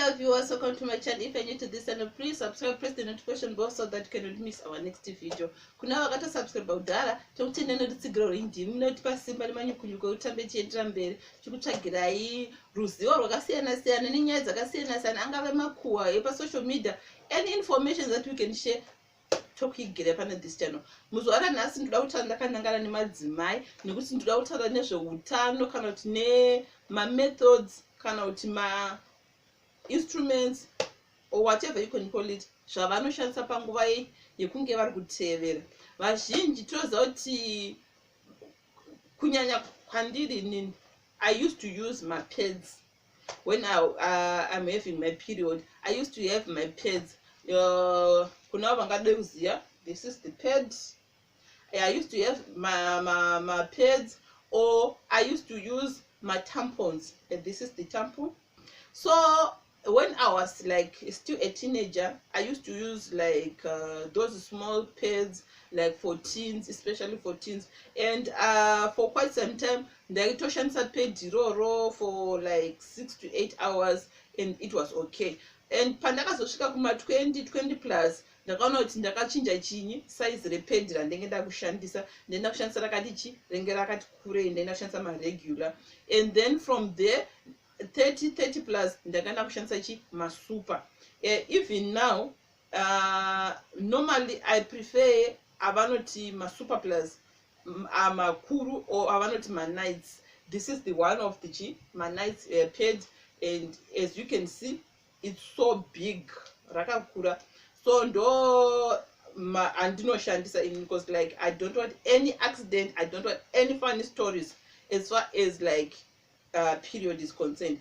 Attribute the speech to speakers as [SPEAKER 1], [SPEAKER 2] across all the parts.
[SPEAKER 1] Hello viewers, welcome to my channel. If you're new to this channel, please subscribe, press the notification bell so that you cannot miss our next video. Kuna wakata subscribe udara tokuti nene ritsigiro rindi munoti simba nemanyukunyuko utambe tiendera mberi tikutsvagirai ruzivo rwakasiyana siyana nenyaya dzakasiyana siyana angave makuhwa epasocial media and information that we can share tokuigira pana this channel. Muzuva ranhasi ndoda kutaura ndakanangana nemadzimai nekuti ndoda kutaura nezveutano kana kuti nemamethods kana kuti instruments or whatever you can call it zvavanoshandisa panguva yekunge vari kutevera. Vazhinji toziva kuti kunyanya kwandiri inini I used to use my pads when I'm having my period. I used to have my pads. Kuna vangade kuziva, this is the pads. I used to have my pads, or I used to use my tampons, and this is the tampon. So when I was like still a teenager, I used to use like those small pads, like for teens, especially for teens. And for quite some time, the toshansa paid zero for like 6 to 8 hours, and it was okay. And pandakazosvika kuma 20 plus, ndakaona kuti ndakachinja chinyi size repad randenge ndakushandisa, ndenda kushandisa rakati renge rakati kurei, ndenda kushandisa maregular. And then from there 30 plus ndakaenda kushandisa masuper. Even now normally I prefer avanoti masuper plus makuru or avanoti manights. This is the one of the manights pad, and as you can see it's so big rakakura. So ndo andinoshandisa in because like I don't want any accident, I don't want any funny stories as far as like period is concerned.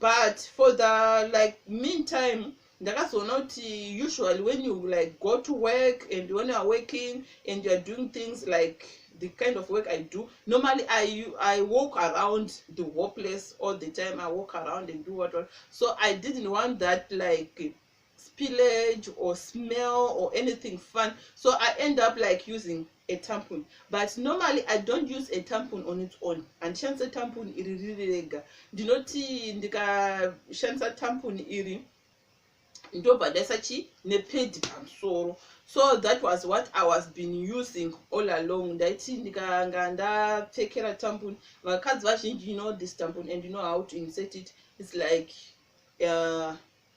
[SPEAKER 1] But for the like meantime, ndakazoona kuti usually when you like go to work and when you are working and you are doing things like the kind of work I do, normally I walk around the whole place all the time. I walk around and do what. So I didn't want that like spillage or smell or anything fun, so I end up like using a tampon. But normally I don't use a tampon on its own, and shansa tampon iri rega ndinoti ndikashandisa tampon iri ndobva ndaisa nepad pamusoro. So that was what I was been using all along. Ndaiti ndikanga ndapfekera tampon. Vakadzi vazhinji, you know this tampon and you know how to insert it. It's like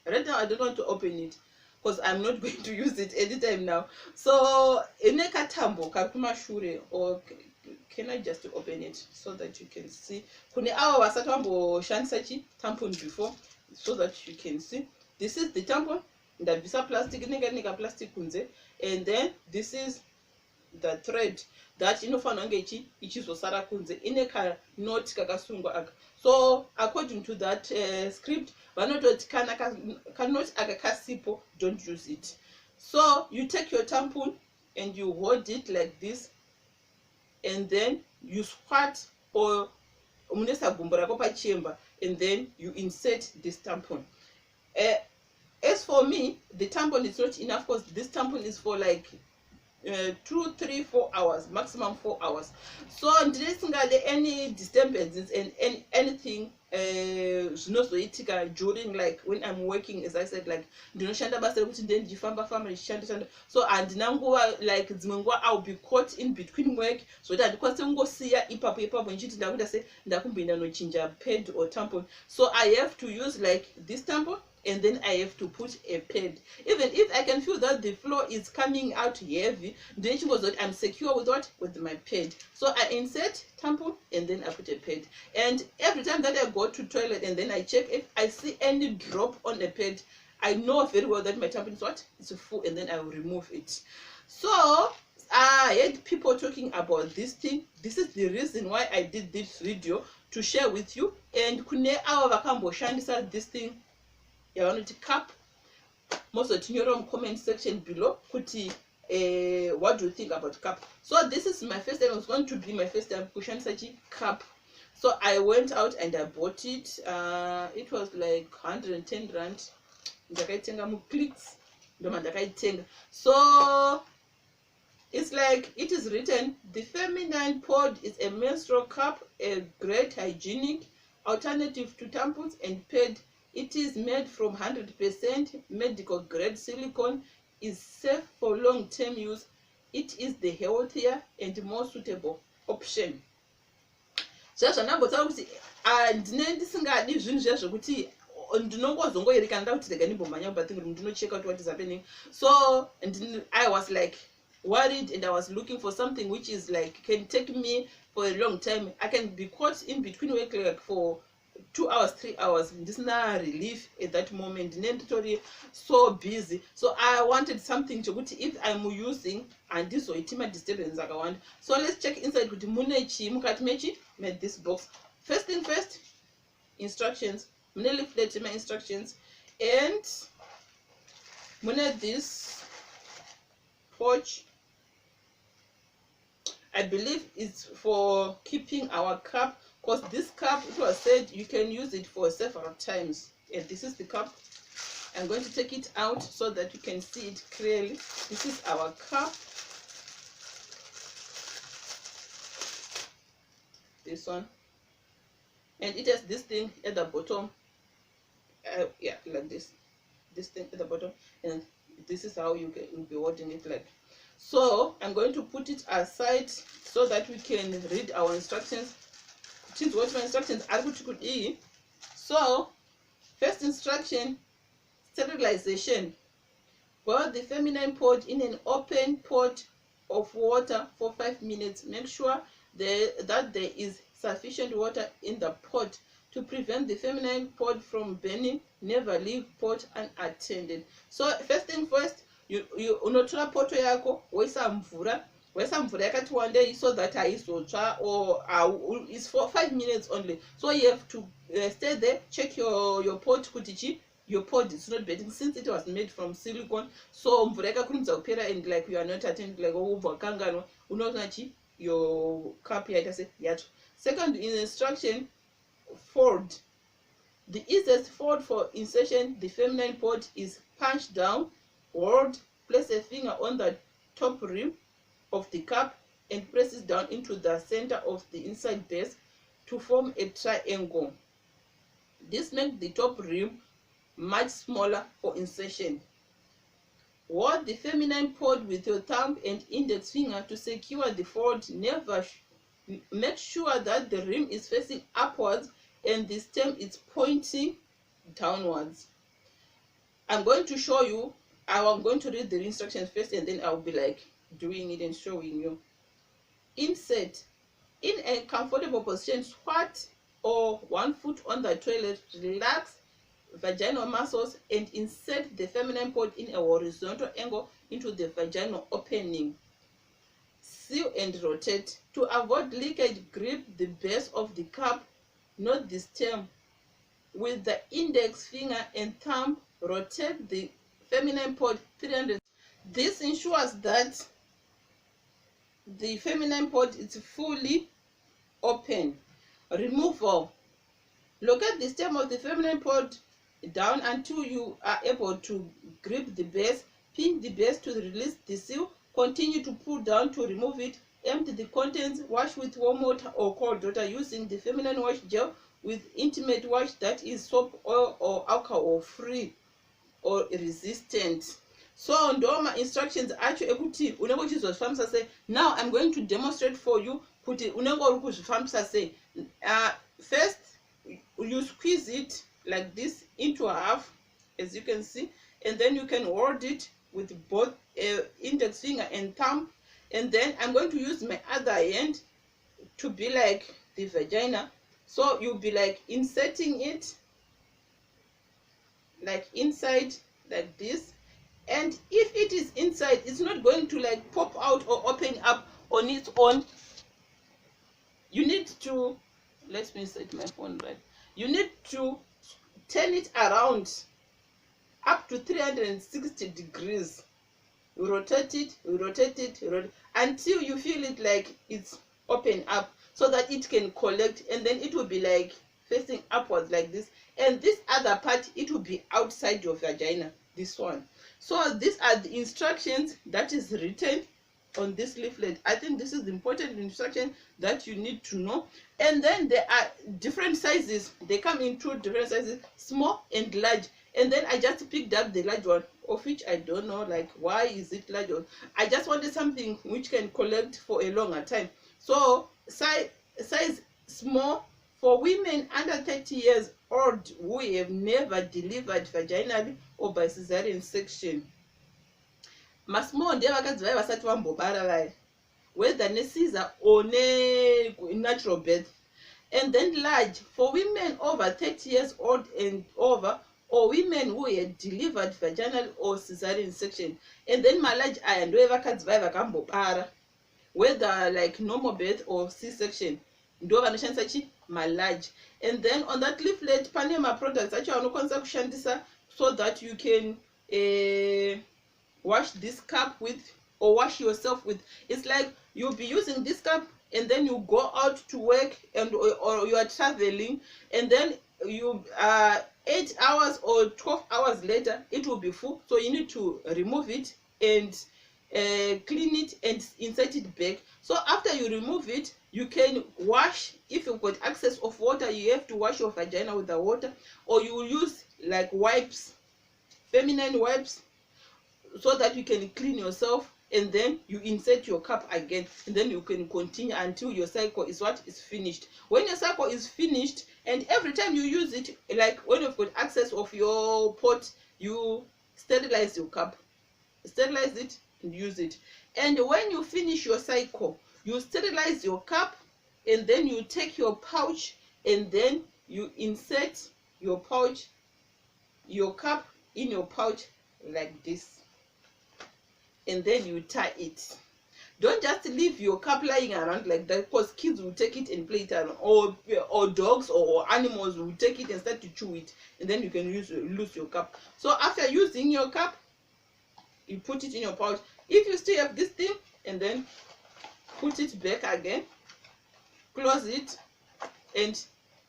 [SPEAKER 1] right now I don't want to open it because I'm not going to use it anytime now. So ineka tambo kakumashure, or can I just open it so that you can see? Kune awa vasati vamboshandisa tampon before, so that you can see. This is the tampon. Ndabvisa plastic, nika plastic kunze, and then this is the thread that inofanira kunge ichizosara kunze ine kanoti kakasungwa aka. So according to that script, vanototi kana kanoti aka kasipo, don't use it. So you take your tampon and you hold it like this, and then you squat or munesa gumbo rako pachemba, and then you insert this tampon. As for me, the tampon is not enough because this tampon is for like 2, 3, 4 hours, maximum 4 hours. So ndisingade any disturbances and anything zvinozoitika during like when I'm working. As I said, like ndinoshanda basa rekuti ndendifamba ndichishanda, so handina nguva like dzimwe nguva I'll be caught in between work, so that handikwanisi kungosiya ipapo nchiti ndakuita se ndakumbinda nochinja pad or tampon. So I have to use like this tampon, and then I have to put a pad. Even if I can feel that the flow is coming out heavy, then she was that I'm secure with what? With my pad. So I insert tampon and then I put a pad. And every time that I go to toilet and then I check if I see any drop on the pad, I know very well that my tampon is what? It's full, and then I will remove it. So I had people talking about this thing. This is the reason why I did this video, to share with you. And kune awa vakamboshandisa this thing yavanoti cup. Most of you in comment section below kuti what do you think about cup. So this is my first time. It was going to be my first time kushandisa cup. So I went out and I bought it. It was like 110 rand. Ndakaitenga mu Clicks ndoma ndakaitenga. So it's like it is written, the feminine pod is a menstrual cup, a great hygienic alternative to tampons and pad It is made from 100% medical grade silicone, is safe for long-term use. It is the healthier and more suitable option. Zvazvanambotaura kuti ndine ndisingadi zvinhu zviya zvokuti ndinongozongoerekana nda kuti rega ndimbomhanya kubathing room ndinocheka kuti what is happening. So I was like worried, and I was looking for something which is like can take me for a long time. I can be caught in between work like for 2 hours, 3 hours. This is not relief at that moment. Nditori so busy. So I wanted something to put if I'm using, and this way my disturbance I want. So let's check inside with munechi mukati mechi made this box. First thing first, instructions. Mune leaflet my instructions, and mune this pouch. I believe it's for keeping our cup, because this cup, it was said you can use it for several times. And this is the cup. I'm going to take it out so that you can see it clearly. This is our cup. This one. And it has this thing at the bottom. Yeah, like this. This thing at the bottom. And this is how you'll be holding it like. So I'm going to put it aside so that we can read our instructions. Since what my instructions are good to eat. So first instruction, sterilization. Boil the feminine pod in an open pot of water for 5 minutes. Make sure that there is sufficient water in the pot to prevent the feminine pod from burning. Never leave pot unattended. So first thing first, you unotora poto yako woisa mvura yakati wandei so that aizotsva, or it's for 5 minutes only. So you have to stay there, check your pot kuti your pot is not burning since it was made from silicone. So mvura yakakurumidza kupera, and like you are not attending, like ubva kanganwa unoona your cup yaita se yatsva. Second instruction, fold. The easiest fold for insertion the feminine pod is punch down, hold, place a finger on the top rim of the cup and press it down into the center of the inside base to form a triangle. This makes the top rim much smaller for insertion. Hold the feminine pod with your thumb and index finger to secure the fold. Make sure that the rim is facing upwards and the stem is pointing downwards. I'm going to show you. I'm going to read the instructions first, and then I'll be like doing it and showing you. Insert. In a comfortable position, squat or 1 foot on the toilet, relax vaginal muscles and insert the feminine pod in a horizontal angle into the vaginal opening. Seal and rotate. To avoid leakage, grip the base of the cup, not the stem. With the index finger and thumb, rotate the feminine pod 300. This ensures that the feminine pod is fully open. Removal. Locate the stem of the feminine pod down until you are able to grip the base. Pin the base to release the seal. Continue to pull down to remove it. Empty the contents. Wash with warm water or cold water using the feminine wash gel with intimate wash that is soap, oil or alcohol free or resistant. So ndoma instructions acho ekuti unenge uchizozvifambisa sei. Now I'm going to demonstrate for you kuti unenge uri kuzvifambisa sei. First you squeeze it like this into half, as you can see, and then you can hold it with both index finger and thumb, and then I'm going to use my other hand to be like the vagina. So you'll be like inserting it like inside like this, and if it is inside, it's not going to like pop out or open up on its own. You need to, let me set my phone right, you need to turn it around up to 360 degrees. You rotate it, until you feel it like it's open up, so that it can collect, and then it will be like facing upwards like this, and this other part, it will be outside your vagina, this one. So these are the instructions that is written on this leaflet. I think this is the important instruction that you need to know. And then there are different sizes. They come in two different sizes, small and large. And then I just picked up the large one, of which I don't know, like, why is it large? I just wanted something which can collect for a longer time. So size small for women under 30 years old who have never delivered vaginally or by cesarean section. Masmall ndevakadzi vaya vasati vambobara vaya, whether necaesar or natural birth. And then large for women over 30 years old and over, or women who had delivered vaginal or cesarean section. And then malarge aya ndevakadzi vaya vakambobara, whether like normal birth or C-section. Ndo vanoshandisa chi malarge. And then on that leaflet pane products acho vanokwanisa kushandisa so that you can wash this cup with, or wash yourself with. It's like you'll be using this cup and then you go out to work, and or you are traveling, and then you 8 hours or 12 hours later it will be full, so you need to remove it and clean it and insert it back. So after you remove it, you can wash. If you've got access of water, you have to wash your vagina with the water, or you will use like wipes, feminine wipes, so that you can clean yourself, and then you insert your cup again, and then you can continue until your cycle is finished. When your cycle is finished, and every time you use it, like when you've got access of your pot, you sterilize your cup, sterilize it and use it. And when you finish your cycle, you sterilize your cup, and then you take your pouch, and then you insert your cup in your pouch like this, and then you tie it. Don't just leave your cup lying around like that, because kids will take it and play it around, or dogs or animals will take it and start to chew it, and then you can lose your cup. So after using your cup, you put it in your pouch. If you still have this thing, and then put it back again, close it, and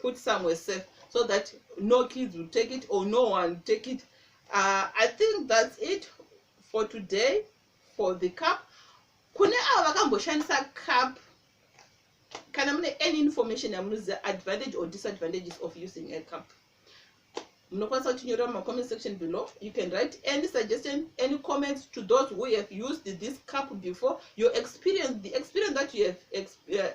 [SPEAKER 1] put somewhere safe so that no kids will take it or no one will take it. I think that's it for today for the cup. Kune ava vakamboshandisa cup, kana mune any information yamunoziva advantage or disadvantages of using a cup, munokwanisa kutinyorera mumacomment section below. You can write any suggestion, any comments to those who have used this cup before, your experience, the experience that you have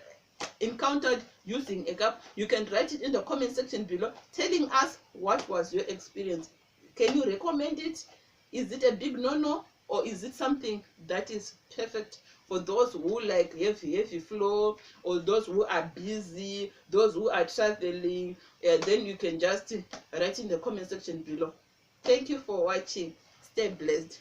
[SPEAKER 1] encountered using a cup. You can write it in the comment section below, telling us what was your experience. Can you recommend it? Is it a big no-no, or is it something that is perfect for those who like heavy flow, or those who are busy, those who are traveling? Then you can just write in the comment section below. Thank you for watching. Stay blessed.